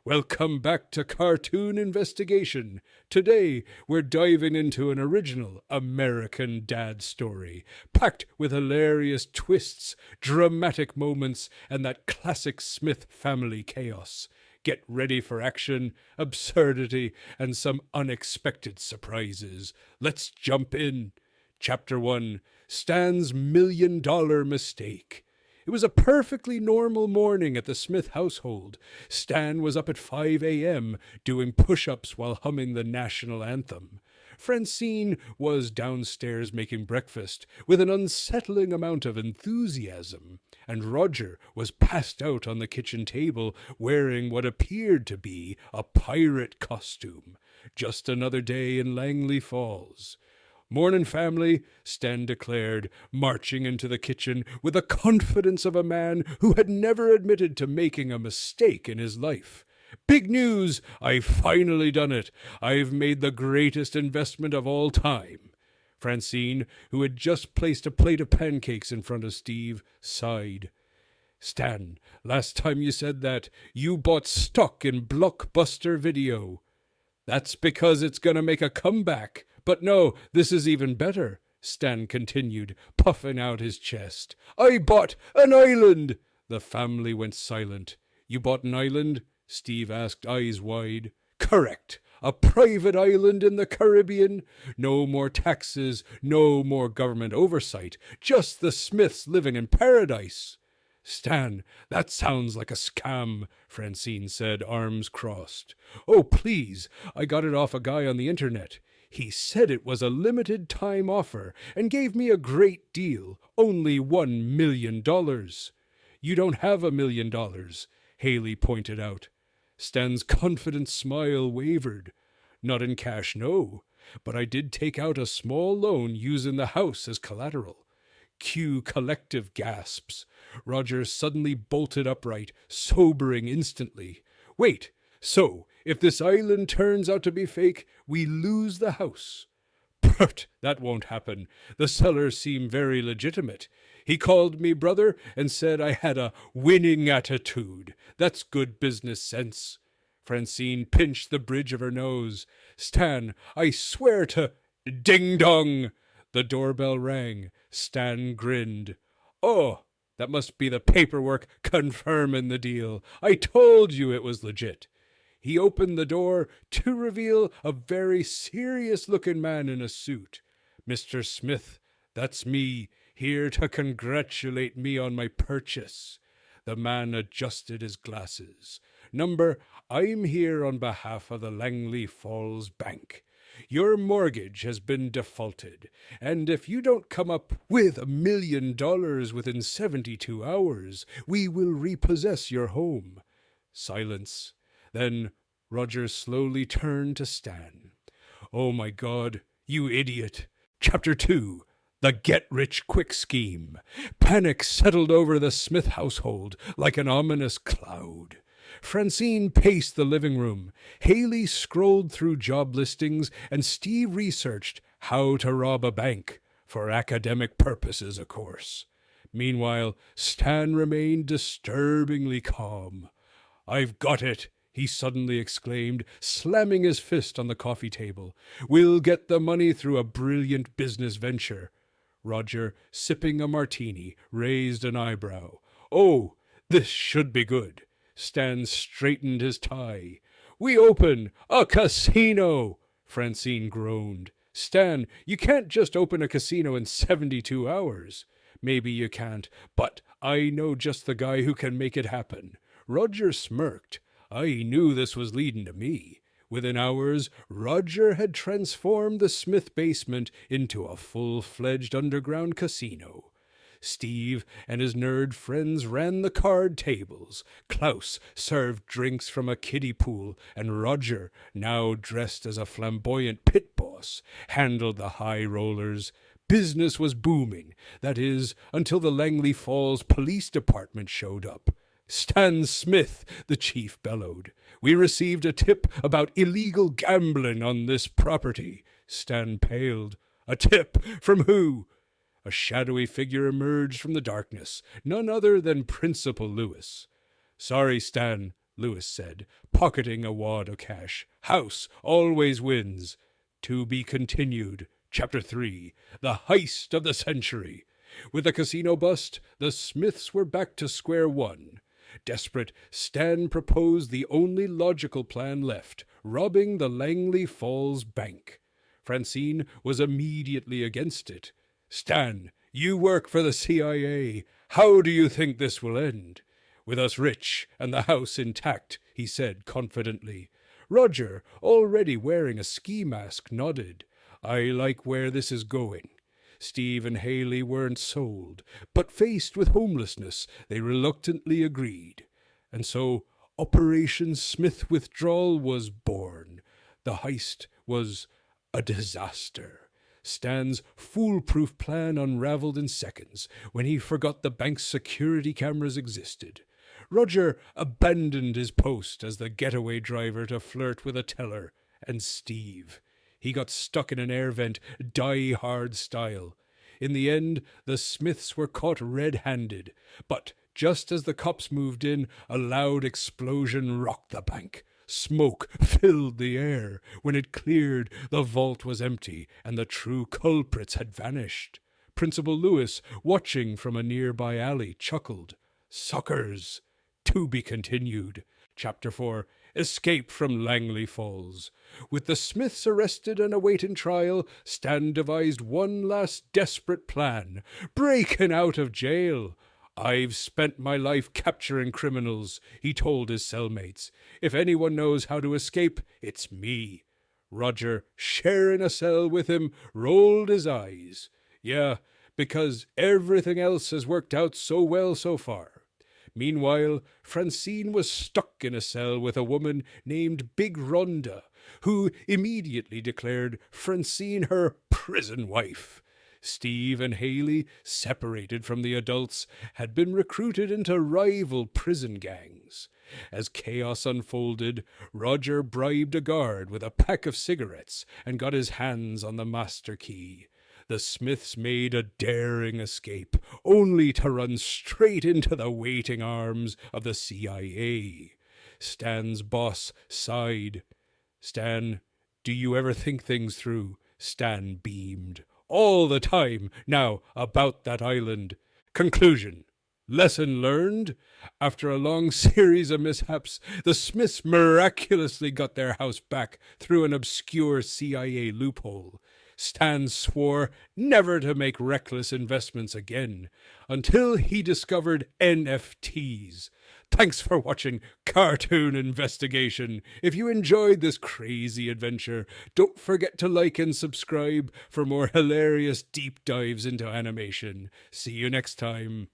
Welcome back to Cartoon Investigation. Today, we're diving into an original American dad story, packed with hilarious twists, dramatic moments, and that classic Smith family chaos. Get ready for action, absurdity, and some unexpected surprises. Let's jump in. Chapter 1: Stan's $1,000,000 Mistake. It was a perfectly normal morning at the Smith household. Stan was up at 5 a.m., doing push-ups while humming the national anthem. Francine was downstairs making breakfast with an unsettling amount of enthusiasm, and Roger was passed out on the kitchen table wearing what appeared to be a pirate costume. Just another day in Langley Falls. "Mornin', family," Stan declared, marching into the kitchen with the confidence of a man who had never admitted to making a mistake in his life. "Big news! I've finally done it. I've made the greatest investment of all time." Francine, who had just placed a plate of pancakes in front of Steve, sighed. "Stan, last time you said that, you bought stock in Blockbuster Video." "That's because it's gonna make a comeback. But no, this is even better," Stan continued, puffing out his chest. "I bought an island!" The family went silent. "You bought an island?" Steve asked, eyes wide. "Correct. A private island in the Caribbean. No more taxes, no more government oversight. Just the Smiths living in paradise." "Stan, that sounds like a scam," Francine said, arms crossed. "Oh, please, I got it off a guy on the internet. He said it was a limited-time offer and gave me a great deal, only $1,000,000. "You don't have $1,000,000, Haley pointed out. Stan's confident smile wavered. "Not in cash, no, but I did take out a small loan using the house as collateral." Cue collective gasps. Roger suddenly bolted upright, sobering instantly. "Wait, so if this island turns out to be fake, we lose the house?" "Pert, that won't happen. The sellers seem very legitimate. He called me brother and said I had a winning attitude. That's good business sense." Francine pinched the bridge of her nose. "Stan, I swear to—" Ding dong! The doorbell rang. Stan grinned. "Oh, that must be the paperwork confirming the deal. I told you it was legit." He opened the door to reveal a very serious-looking man in a suit. "Mr. Smith, that's me, here to congratulate me on my purchase." The man adjusted his glasses. "Number, I'm here on behalf of the Langley Falls Bank. Your mortgage has been defaulted, and if you don't come up with $1,000,000 within 72 hours, we will repossess your home." Silence. Then Roger slowly turned to Stan. "Oh my God, you idiot." Chapter 2: The Get-Rich-Quick Scheme. Panic settled over the Smith household like an ominous cloud. Francine paced the living room. Haley scrolled through job listings, and Steve researched how to rob a bank, for academic purposes, of course. Meanwhile, Stan remained disturbingly calm. "I've got it," he suddenly exclaimed, slamming his fist on the coffee table. "We'll get the money through a brilliant business venture." Roger, sipping a martini, raised an eyebrow. "Oh, this should be good." Stan straightened his tie. "We open a casino!" Francine groaned. "Stan, you can't just open a casino in 72 hours. "Maybe you can't, but I know just the guy who can make it happen." Roger smirked. I knew this was leading to me. Within hours, Roger had transformed the Smith basement into a full-fledged underground casino. Steve and his nerd friends ran the card tables. Klaus served drinks from a kiddie pool, and Roger, now dressed as a flamboyant pit boss, handled the high rollers. Business was booming, that is, until the Langley Falls Police Department showed up. "Stan Smith," the chief bellowed. "We received a tip about illegal gambling on this property." Stan paled. "A tip? From who?" A shadowy figure emerged from the darkness, none other than Principal Lewis. "Sorry, Stan, Lewis said, pocketing a wad of cash. House always wins. To be continued. Chapter 3. The Heist of the Century. With the casino bust, the Smiths were back to square one. Desperate, Stan proposed the only logical plan left, robbing the Langley Falls Bank. Francine was immediately against it. Stan, you work for the CIA. How do you think this will end? With us rich and the house intact, he said confidently. Roger, already wearing a ski mask, nodded. I like where this is going. Steve and Haley weren't sold, but faced with homelessness, they reluctantly agreed. And so Operation Smith Withdrawal was born. The heist was a disaster. Stan's foolproof plan unraveled in seconds when he forgot the bank's security cameras existed. Roger abandoned his post as the getaway driver to flirt with a teller, and Steve. He got stuck in an air vent, die-hard style. In the end, the Smiths were caught red-handed, but just as the cops moved in, a loud explosion rocked the bank. Smoke filled the air. When it cleared, the vault was empty, and the true culprits had vanished. Principal Lewis, watching from a nearby alley, chuckled. Suckers! To be continued. Chapter 4. Escape from Langley Falls. With the Smiths arrested and awaiting trial, Stan devised one last desperate plan. Breaking out of jail. I've spent my life capturing criminals, he told his cellmates. If anyone knows how to escape, it's me. Roger, sharing a cell with him, rolled his eyes. Yeah, because everything else has worked out so well so far. Meanwhile, Francine was stuck in a cell with a woman named Big Rhonda, who immediately declared Francine her prison wife. Steve and Haley, separated from the adults, had been recruited into rival prison gangs. As chaos unfolded, Roger bribed a guard with a pack of cigarettes and got his hands on the master key. The Smiths made a daring escape, only to run straight into the waiting arms of the CIA. Stan's boss sighed. Stan, do you ever think things through? Stan beamed. All the time. Now, about that island. Conclusion. Lesson learned? After a long series of mishaps, the Smiths miraculously got their house back through an obscure CIA loophole. Stan swore never to make reckless investments again, until he discovered NFTs. Thanks for watching Cartoon Investigation. If you enjoyed this crazy adventure, don't forget to like and subscribe for more hilarious deep dives into animation. See you next time.